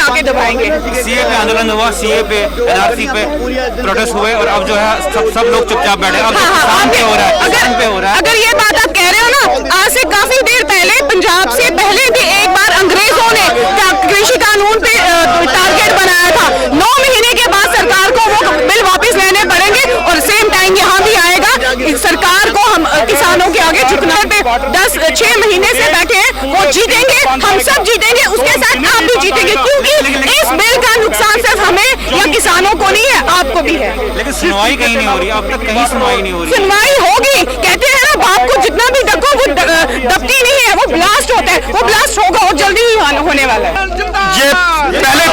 आके दबाएंगे। सीए पे आंदोलन हुआ, सीए पे, एनआरसी पे प्रोटेस्ट हुए और अब जो है सब लोग चुपचाप बैठे। अब किसान पे हो रहा है, किसान पे हो रहा है। अगर ये बात आप कह रहे हो ना, आज से काफी देर पहले पंजाब से पहले भी एक बार अंग्रेजों ने कृषि कानून पे टारगेट बनाया था। 9 महीने के बाद सरकार को वो बिल वापस लेने पड़ेंगे और सेम टाइम यहाँ भी आएगा। सरकार को हम किसानों के आगे झुकना पे 6 महीने से बैठे हैं, वो जीतेंगे, हम सब जीतेंगे, उसके साथ आप भी जीतेंगे, क्योंकि इस बिल का नुकसान सिर्फ हमें या किसानों को नहीं है, आपको भी है। लेकिन सुनवाई कहीं नहीं हो रही, अब तक कहीं सुनवाई नहीं हो रही। सुनवाई होगी, कहते हैं ना बाप को जितना भी डको वो दबती नहीं है, वो ब्लास्ट होता है, वो ब्लास्ट होगा और जल्दी ही होने वाला है। ये पहले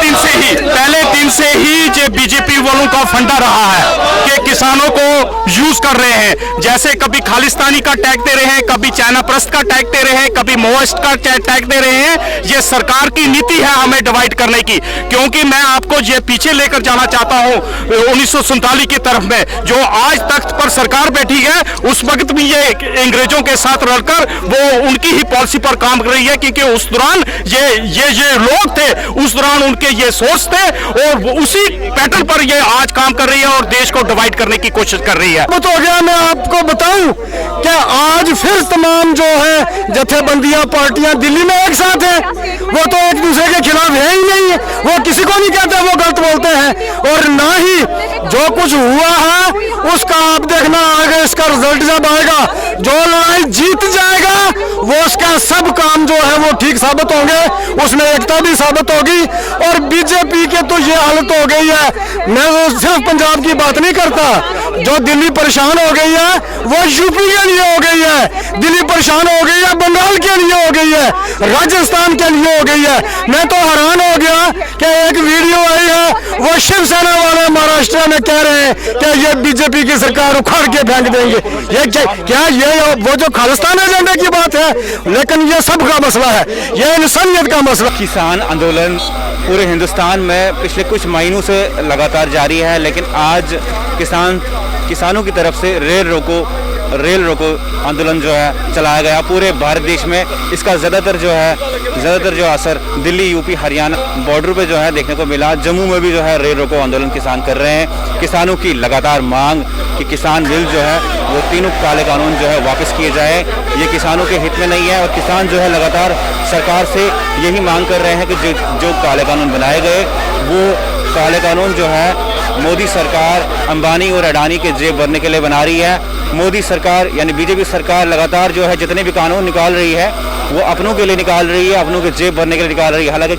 दिन से ही ये बीजेपी वालों का फंडा रहा है कि किसानों को यूज कर रहे हैं। जैसे कभी खालिस्तानी का टैग दे रहे हैं, कभी चाइना प्रस्त का टैग दे रहे हैं, कभी माओइस्ट का टैग दे रहे हैं। ये सरकार की नीति है हमें डिवाइड करने की। क्योंकि मैं आपको ये पीछे लेकर जाना चाहता हूं 1947 की तरफ में, जो आज तख्त पर सरकार बैठी है, उस वक्त भी ये अंग्रेजों के साथ रलकर वो उनकी ही पॉलिसी पर काम कर रही है। क्योंकि उस दौरान ये लोग थे, उस दौरान उनके ये सोच थे और उसी पैटर्न पर ये आज काम कर रही है और देश को डिवाइड करने की कोशिश कर रही है। तो गया मैं आपको बताऊं क्या आज फिर तमाम जो है जथेबंदियां पार्टियां दिल्ली में एक साथ हैं। वो तो एक दूसरे के खिलाफ है ही नहीं, वो किसी को नहीं कहते, वो गलत बोलते हैं। और ना ही जो कुछ हुआ है उसका आप देखना आगे इसका रिजल्ट जब आएगा, जो लड़ाई जीत जाएगा वो उसका सब काम जो है वो ठीक साबित होंगे, उसमें एकता भी साबित होगी। और बीजेपी के तो ये हालत हो गई है, मैं वो सिर्फ पंजाब की बात नहीं करता, जो दिल्ली परेशान हो गई है वो यूपी के लिए हो गई है, दिल्ली परेशान हो गई है बंगाल के लिए हो गई है, राजस्थान के लिए हो गई है। मैं तो हैरान हो गया कि एक वीडियो आई है, वो शिवसेना वाले महाराष्ट्र में कह रहे हैं कि ये बीजेपी की सरकार उखाड़ के फेंक देंगे। ये क्या ये वो जो खालिस्तान एजेंडे की बात है, लेकिन ये सबका मसला है, ये इंसानियत का मसला। किसान आंदोलन पूरे हिंदुस्तान में पिछले कुछ महीनों से लगातार जारी है, लेकिन आज किसानों की तरफ से रेल रोको आंदोलन जो है चलाया गया पूरे भारत देश में। इसका ज़्यादातर जो असर दिल्ली, यूपी, हरियाणा बॉर्डर पे जो है देखने को मिला। जम्मू में भी जो है रेल रोको आंदोलन किसान कर रहे हैं। किसानों की लगातार मांग कि किसान बिल जो है वो तीनों काले कानून जो है वापस किए जाए, ये किसानों के हित में नहीं है। और किसान जो है लगातार सरकार से यही मांग कर रहे हैं कि जो काले कानून बनाए गए वो काले कानून जो है मोदी सरकार अंबानी और अडानी के जेब भरने के लिए बना रही है। मोदी सरकार यानी बीजेपी सरकार लगातार जो है जितने भी कानून निकाल रही है वो अपनों के लिए निकाल रही है, अपनों के जेब भरने के लिए निकाल रही है। हालांकि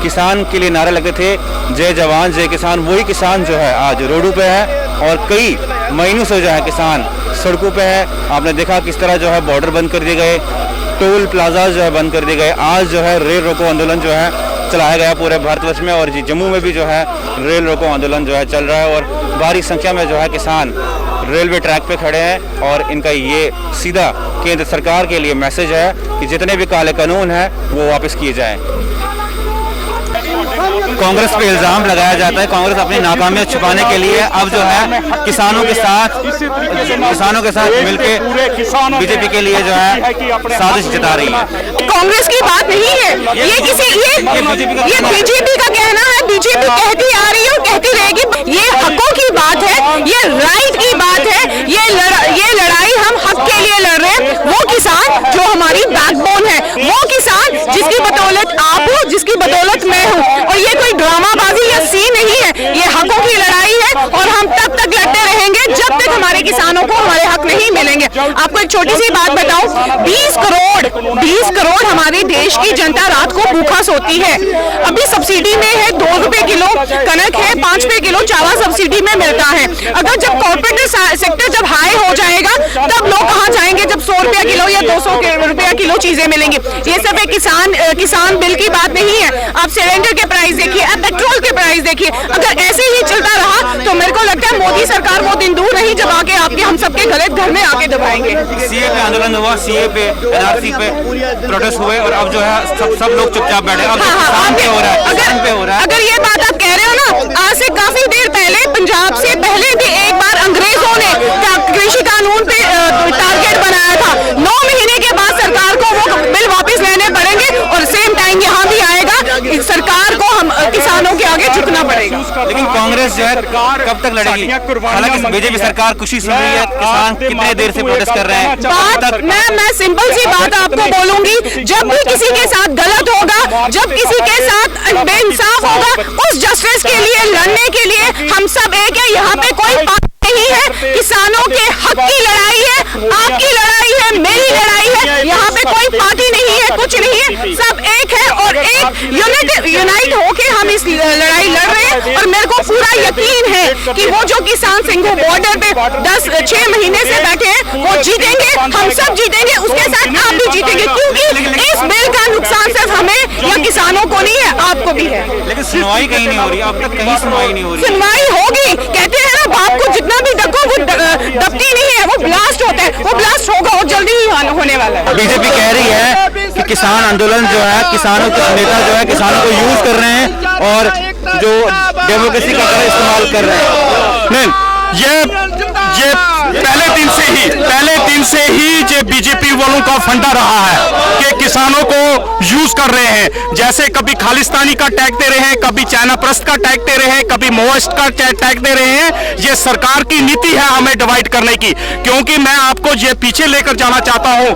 किसान के लिए नारे लगे थे जय जवान जय किसान, वही किसान जो है आज रोडों पे है और कई महीनों से जो है किसान सड़कों पे है। आपने देखा किस तरह जो है बॉर्डर बंद कर दिए गए, टोल प्लाजा जो है बंद कर दिए गए। आज जो है रेल रोको आंदोलन जो है चलाया गया पूरे भारतवर्ष में और जम्मू में भी जो है रेल रोको आंदोलन जो है चल रहा है और भारी संख्या में जो है किसान रेलवे ट्रैक पे खड़े हैं। और इनका ये सीधा केंद्र सरकार के लिए मैसेज है कि जितने भी काले कानून हैं वो वापस किए जाएं। कांग्रेस पे इल्जाम लगाया जाता है, कांग्रेस अपनी नाकामियां छुपाने के लिए अब जो है किसानों के साथ मिलके बीजेपी के लिए जो है साजिश जता रही है। कांग्रेस की बात नहीं है, ये बीजेपी का कहना है। बीजेपी कहती आ रही है और कहती रहेगी, ये हकों की बात है, ये राइट की बात है, ये लड़ाई हम हक के लिए लड़ रहे हैं। वो किसान जो हमारी बैकबोन है, वो किसान जिसकी बदौलत आप हो, जिसकी बदौलत मैं हूँ। और ये कोई ड्रामाबाजी या सीन नहीं है, ये हकों की लड़ाई है और हम तब तक लड़ते रहेंगे जब तक हमारे किसानों को हमारे हक नहीं मिलेंगे। आपको एक छोटी सी बात बताऊं, 20 करोड़ हमारे देश की जनता रात को भूखा सोती है। अभी सब्सिडी में है 2 रुपए किलो कनक है, 5 रुपए किलो चावल सब्सिडी में मिलता है। अगर जब कॉर्पोरेट सेक्टर जब हाई हो जाएगा तब लोग कहाँ जाएंगे जब 100 रुपया किलो या 200 रुपया किलो चीजें मिलेंगी। ये सब एक किसान बिल की बात नहीं है। आप सिलेंडर के प्राइस देखिए, आप पेट्रोल के प्राइस देखिए। अगर ऐसे ही चलता रहा तो मेरे को लगता है मोदी सरकार वो दिन दूर नहीं जब आके आपके हम सबके गलत घर में आके दबाएंगे। सीए पे आंदोलन हुआ, सीए पे, एनआरसी पे प्रोटेस्ट हुए और अब जो है सब लोग चुपचाप बैठे। अब किसान पे हो रहा है। अगर ये बात आप कह रहे हो ना, आज से काफी देर पहले पंजाब से पहले भी एक बार अंग्रेजों ने कृषि कानून पे टारगेट बनाया था। 9 महीने के बाद सरकार को वो बिल वापस लेने पड़ेंगे और सेम टाइम यहाँ भी आएगा। सरकार को करना पड़ेगा। लेकिन कांग्रेस जो है कब तक लड़ेगी? हालांकि बीजेपी सरकार खुशी सुन रही है, किसान कितने देर से प्रोटेस्ट कर रहे हैं। बात मैं सिंपल सी बात आपको बोलूंगी, जब भी किसी के साथ गलत होगा, जब किसी के साथ बेइंसाफ होगा, उस जस्टिस के लिए लड़ने के लिए हम सब एक है। यहाँ पे कोई पार्टी नहीं है, किसानों के हक की लड़ाई है, आपकी लड़ाई है, मेरी लड़ाई है। यहाँ पे कोई पार्टी नहीं है, कुछ नहीं है, सब एक है और एक यूनाइट होके हम इस लड़ाई लड़ रहे हैं। और मेरे को पूरा यकीन है कि वो जो किसान सिंघू बॉर्डर पे 6 महीने से बैठे हैं वो जीतेंगे, हम सब जीतेंगे, उसके साथ आप भी जीतेंगे, क्योंकि इस बिल का नुकसान सिर्फ हमें या किसानों को नहीं है, आपको भी है। लेकिन सुनवाई कहीं नहीं हो रही, अब तक कहीं सुनवाई नहीं हो रही। सुनवाई होगी, कहते हैं ना बाप को जितना भी डको वो दबती नहीं है, वो ब्लास्ट होता है, वो ब्लास्ट होगा, वो जल्दी ही होने वाला है। बीजेपी कह रही है कि किसान आंदोलन जो है, किसानों के नेता जो है किसानों को यूज कर रहे हैं और जो डेमोक्रेसी का इस्तेमाल कर रहे हैं। नहीं, ये पहले दिन से ही ये बीजेपी वालों का फंडा रहा है कि किसानों को यूज कर रहे हैं। जैसे कभी खालिस्तानी का टैग दे रहे हैं, कभी चाइना प्रस्त का टैग दे रहे हैं, कभी माओइस्ट का टैग दे रहे हैं। ये सरकार की नीति है हमें डिवाइड करने की। क्योंकि मैं आपको ये पीछे लेकर जाना चाहता हूँ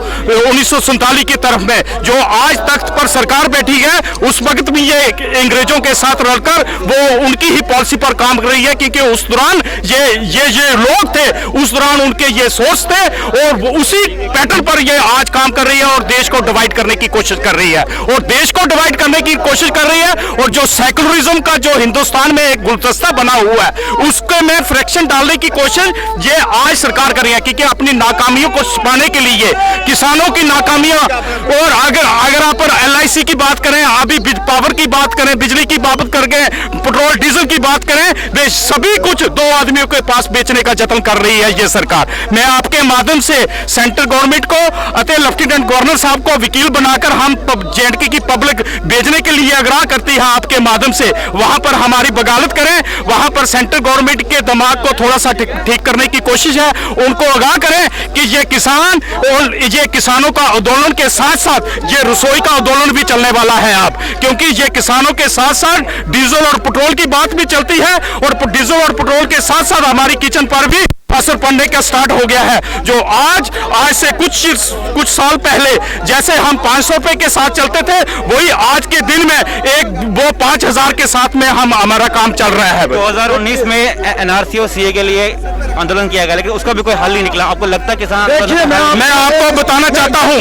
1947 की तरफ में, जो आज तख्त पर सरकार बैठी है, उस वक्त भी ये अंग्रेजों के साथ रलकर वो उनकी ही पॉलिसी पर काम कर रही है। क्योंकि उस दौरान ये लोग थे, उस दौरान उनके ये सोच थे और वो उसी पैटर्न पर ये आज काम कर रही है और देश को डिवाइड करने की कोशिश कर रही है और देश को डिवाइड करने की कोशिश कर रही है। और जो सेकुलरिज्म का जो हिंदुस्तान में एक गुलदस्ता बना हुआ है, उसके में फ्रैक्शन डालने की कोशिश ये आज सरकार कर रही है। क्योंकि अपनी नाकामियों को छुपाने के लिए, किसानों की नाकामियां, और अगर आप LIC की बात करें, अभी पावर की बात करें, बिजली की बात करके, पेट्रोल डीजल की बात करें, वे सभी कुछ 2 आदमियों के पास बेचने का जतन कर रही है ये सरकार। मैं आपके माध्यम से सेंट्रल गवर्नमेंट को अतः लेफ्टिनेंट गवर्नर साहब को वकील बनाकर हम JNK की पब्लिक भेजने के लिए आग्रह करती है आपके माध्यम से, वहां पर हमारी बगावत करें, वहां पर सेंट्रल गवर्नमेंट के दिमाग को थोड़ा सा ठीक करने की कोशिश है। उनको आगाह करें कि ये किसान और ये किसानों का आंदोलन के साथ साथ ये रसोई का आंदोलन भी चलने वाला है अब, क्योंकि ये किसानों के साथ साथ डीजल और पेट्रोल की बात भी चलती है और डीजल और पेट्रोल के साथ साथ हमारी किचन पर भी असर पड़ने का स्टार्ट हो गया है। जो आज से कुछ साल पहले जैसे हम 500 रुपए के साथ चलते थे, वही आज के दिन में वो 5000 के साथ में हमारा काम चल रहा है। 2019 में NRC और CA के लिए आंदोलन किया गया, लेकिन उसका भी कोई हल नहीं निकला। आपको लगता है किसान? देखिए, मैं आपको बताना चाहता हूँ,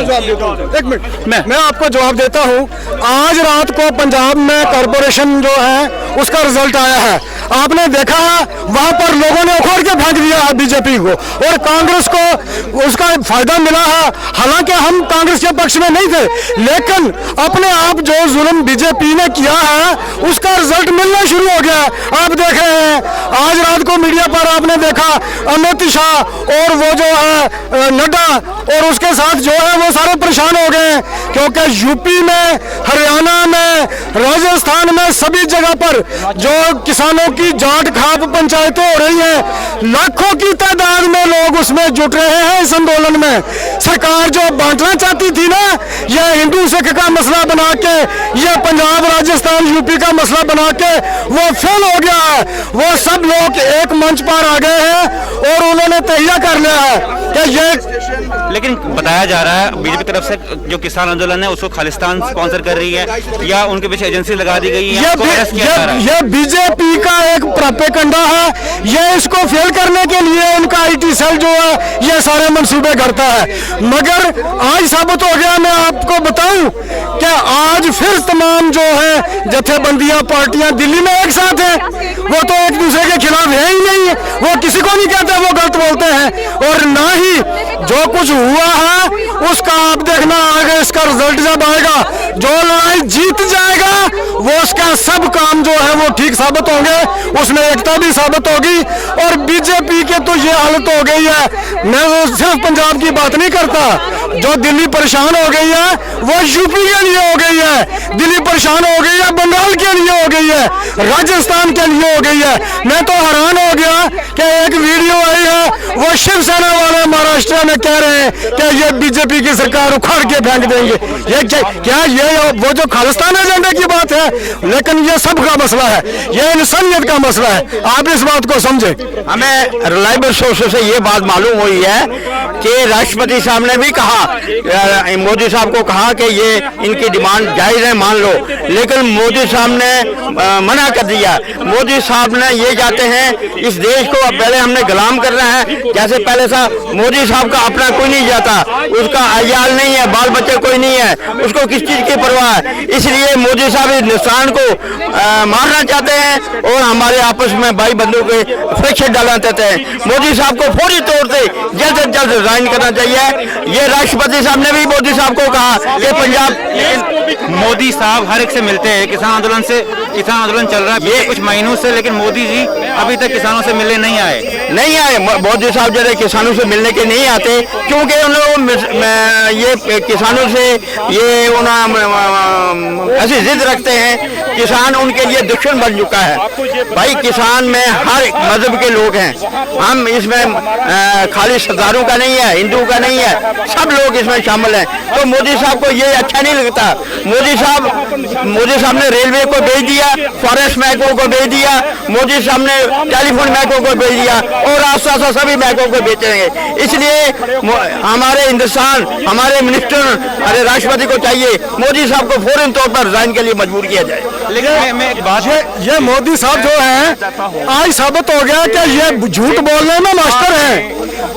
एक मिनट, मैं आपको जवाब देता हूँ। आज रात को पंजाब में कॉर्पोरेशन जो है उसका रिजल्ट आया है, आपने देखा वहां पर लोगों ने उखाड़ के फेंक दिया बीजेपी को और कांग्रेस को उसका फायदा मिला है। हालांकि हम कांग्रेस के पक्ष में नहीं थे, लेकिन अपने आप जो जुल्म बीजेपी ने किया है उसका रिजल्ट मिलना शुरू हो गया। आप देख रहे हैं, आज रात को मीडिया पर आपने देखा अमित शाह और वो जो है नड्डा और उसके साथ जो है वो सारे परेशान हो गए, क्योंकि यूपी में, हरियाणा में, राजस्थान में सभी जगह पर जो किसानों की जाट खाप पंचायतें हो रही हैं, लाखों की तादाद में लोग उसमें जुट रहे हैं इस आंदोलन में। सरकार जो बांटना चाहती थी ना, यह हिंदू सिख का मसला बना के, यह पंजाब राजस्थान यूपी का मसला बना के वो फेल हो गया है। वो सब लोग एक मंच पर आ गए हैं और उन्होंने तैयार कर लिया है कि ये, लेकिन बताया जा रहा है बीजेपी तरफ से जो किसान आंदोलन है उसको खालिस्तान स्पॉन्सर कर रही है या उनके पीछे एजेंसी लगा दी गई है। ये बीजेपी का एक प्रोपेगेंडा है, ये इसको फेल करने के लिए उनका IT सेल जो है ये सारे मंसूबे करता है। मगर आज साबित हो गया, मैं आपको बताऊं कि आज फिर तमाम जो है जथेबंदियां, पार्टियां दिल्ली में एक साथ हैं। वो तो एक दूसरे के खिलाफ है ही नहीं है, वो किसी को नहीं कहते, वो गलत बोलते हैं। और ना ही जो कुछ हुआ है उसका आप देखना आगे, इसका रिजल्ट जब आएगा, जो लड़ाई जीत जाएगा वो उसका सब काम जो है वो ठीक साबित होंगे, उसमें एकता भी साबित होगी। और बीजेपी के तो ये हालत हो गई है, मैं वो सिर्फ पंजाब की बात नहीं करता, जो दिल्ली परेशान हो गई है वो यूपी के लिए हो गई है, दिल्ली परेशान हो गई है बंगाल के लिए हो गई है, राजस्थान के लिए हो गई है। मैं तो हैरान हो गया कि एक वीडियो आई है, वो शिवसेना वाले महाराष्ट्र में कह रहे हैं कि ये बीजेपी की सरकार उखाड़ के फेंक देंगे। ये क्या ये वो जो खालिस्तान एजेंडे की बात है, लेकिन ये सबका मसला है, ये इंसानियत का मसला है। आप इस बात को समझे। हमें रिलायबल सोर्सेस से ये बात मालूम हुई है कि राष्ट्रपति साहब ने भी कहा, मोदी साहब को कहा कि ये इनकी डिमांड जायज है, मान लो, लेकिन मोदी साहब ने मना कर दिया। मोदी साहब ने ये चाहते हैं इस देश को अब पहले हमने गुलाम करना है, जैसे पहले मोदी साहब का अपना कोई नहीं जाता, उसका अयाल नहीं है, बाल बच्चे कोई नहीं है, उसको किस चीज की परवाह है। इसलिए मोदी साहब हिंदुस्तान को मारना चाहते हैं और हमारे आपस में भाई बंधुओं के फ्रिक्शन डालना चाहते हैं। मोदी साहब को फौरी तौर से जल्द से जल्द रिजाइन करना चाहिए। ये राष्ट्रपति साहब ने भी मोदी साहब को कहा कि पंजाब, मोदी साहब हर एक से मिलते हैं, किसान आंदोलन चल रहा है ये कुछ महीनों से, लेकिन मोदी जी अभी तक किसानों से मिलने नहीं आए। मोदी साहब जो है किसानों से मिलने के नहीं आते, क्योंकि उन्होंने ये किसानों से ये ऐसी जिद रखते हैं, किसान उनके लिए दुश्मन बन चुका है। भाई किसान में हर मजहब के लोग हैं, हम इसमें खाली सरदारों का नहीं है, हिंदू का नहीं है, सब लोग इसमें शामिल हैं। तो मोदी साहब को ये अच्छा नहीं लगता। मोदी साहब ने रेलवे को भेज दिया, फॉरेस्ट महकमों को भेज दिया, मोदी साहब ने टेलीफोन महकमों को भेज दिया और आस्ता आस्ता सभी महकमों को बेचेंगे। इसलिए हमारे हिंदुस्तान, हमारे मिनिस्टर, हमारे राष्ट्रपति को चाहिए मोदी साहब को फौरन तौर पर रिजाइन के लिए मजबूर किया जाए। लेकिन मैं एक बात है, ये मोदी साहब जो हैं आज साबित हो गया कि ये झूठ बोलने में मास्टर हैं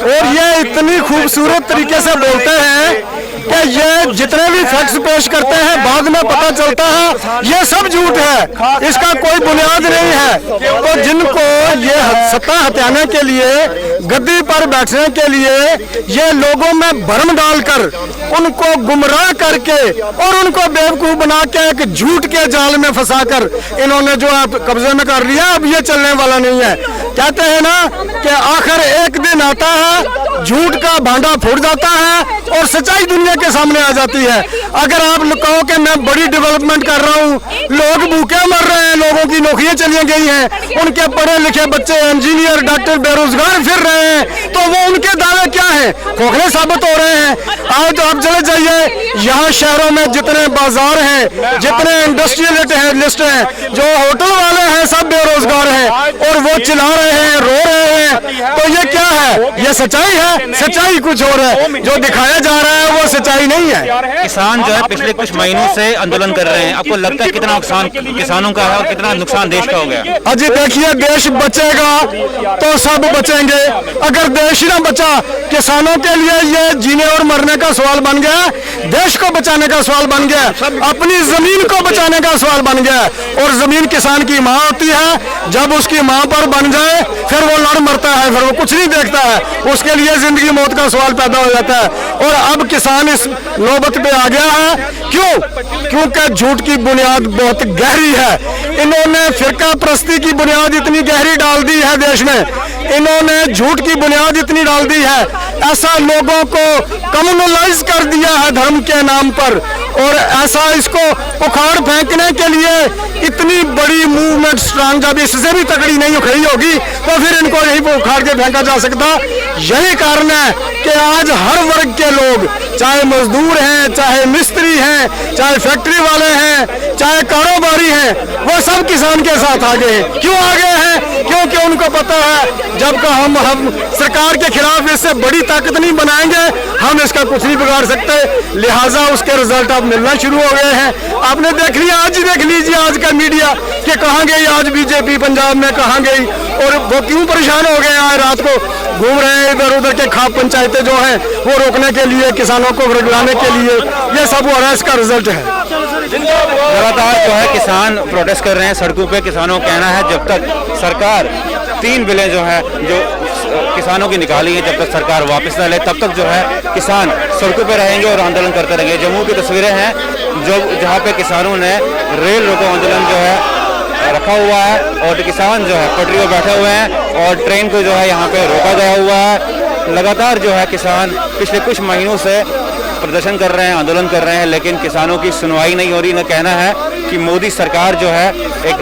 और ये इतनी खूबसूरत तरीके से बोलते हैं कि ये जितने भी फैक्ट्स पेश करते हैं बाद में पता चलता है ये सब झूठ है, इसका कोई बुनियाद नहीं है। तो जिनको ये सत्ता हथियाने के लिए, गद्दी पर बैठने के लिए ये लोगों में भ्रम डालकर, उनको गुमराह करके और उनको बेवकूफ बना के एक झूठ के जाल में फंसाकर इन्होंने जो आप कब्जे में कर लिया, अब ये चलने वाला नहीं है। कहते हैं ना कि आखिर एक दिन आता है, झूठ का भांडा फूट जाता है और सच्चाई दुनिया के सामने आ जाती है। अगर आप कहो कि मैं बड़ी डेवलपमेंट कर रहा हूँ, लोग भूखे मर रहे हैं, लोगों की नौकरियां चली गई हैं, उनके पढ़े लिखे बच्चे इंजीनियर डॉक्टर बेरोजगार फिर रहे हैं, तो वो उनके दावे क्या हैं? खोखले साबित हो रहे हैं। आज तो आप चले जाइए, यहाँ शहरों में जितने बाजार हैं, जितने इंडस्ट्रियलिस्ट हैं, जो होटल वाले हैं, सब बेरोजगार हैं और वो चिल्ला रहे हैं, रो रहे हैं। तो ये क्या है? ये सच्चाई है? सच्चाई कुछ और है, जो दिखाया जा रहा है वो सच्चाई नहीं है। किसान जो है पिछले कुछ महीनों से आंदोलन कर रहे हैं, आपको लगता है कितना नुकसान किसानों का है और कितना नुकसान देश का हो गया? अजी देखिए, देश बचेगा तो सब बचेंगे, अगर देश ही ना बचा, किसानों के लिए ये जीने और मरने का सवाल बन गया, देश को बचाने का सवाल बन गया, अपनी जमीन को बचाने का सवाल बन गया। और जमीन किसान की माँ होती है, जब उसकी माँ पर बन जाए फिर वो लड़ मरता है, फिर वो कुछ नहीं देखता है, उसके लिए जिंदगी मौत का सवाल पैदा हो जाता है। और अब किसान इस नौबत पे आ गया है, क्यों? क्योंकि झूठ की बुनियाद बहुत गहरी है। इन्होंने फिरका परस्ती की बुनियाद इतनी गहरी डाल दी है देश में, इन्होंने झूठ की बुनियाद इतनी डाल दी है, ऐसा लोगों को कम्युनलाइज कर दिया है धर्म के नाम पर, और ऐसा इसको उखाड़ फेंकने के लिए इतनी बड़ी मूवमेंट स्ट्रांग, जब इससे भी तगड़ी नहीं खड़ी होगी तो फिर इनको यही उखाड़ के फेंका जा सकता। यही कारण है कि आज हर वर्ग के लोग, चाहे मजदूर हैं, चाहे मिस्त्री हैं, चाहे फैक्ट्री वाले हैं, चाहे कारोबारी हैं, वो सब किसान के साथ आगे हैं। क्यों आगे हैं? क्योंकि उनको पता है जब का हम सरकार के खिलाफ इससे बड़ी ताकत नहीं बनाएंगे, हम इसका कुछ नहीं बिगाड़ सकते, लिहाजा उसके रिजल्ट अब मिलना शुरू हो गए हैं। आपने देख लिया, आज ही देख लीजिए आज का मीडिया कि कहाँ गई आज बीजेपी, पंजाब में कहाँ गई, और वो क्यों परेशान हो गए आज रात को घूम रहे हैं इधर उधर के खाप पंचायतें जो हैं वो रोकने के लिए, किसानों को रुलाने के लिए। ये सब हो रहा है, इसका रिजल्ट है। लगातार जो है किसान प्रोटेस्ट कर रहे हैं सड़कों पे। किसानों का कहना है जब तक सरकार 3 बिलें जो है जो किसानों की निकाली है, जब तक सरकार वापस न ले तब तक जो है किसान सड़कों पे रहेंगे और आंदोलन करते रहेंगे। जम्मू की तस्वीरें हैं जो जहाँ पे किसानों ने रेल रोको आंदोलन जो है रखा हुआ है और किसान जो है पटरी पर बैठे हुए हैं और ट्रेन को जो है यहाँ पे रोका गया हुआ है। लगातार जो है किसान पिछले कुछ महीनों से प्रदर्शन कर रहे हैं, आंदोलन कर रहे हैं, लेकिन किसानों की सुनवाई नहीं हो रही। इनका कहना है कि मोदी सरकार जो है एक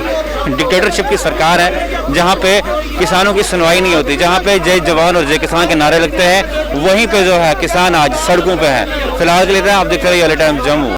डिक्टेटरशिप की सरकार है, जहाँ पे किसानों की सुनवाई नहीं होती, जहाँ पे जय जवान और जय किसान के नारे लगते हैं, वहीं पे जो है किसान आज सड़कों पे है। फिलहाल के लिए आप देख रहे हैं रियल टाइम जम्मू।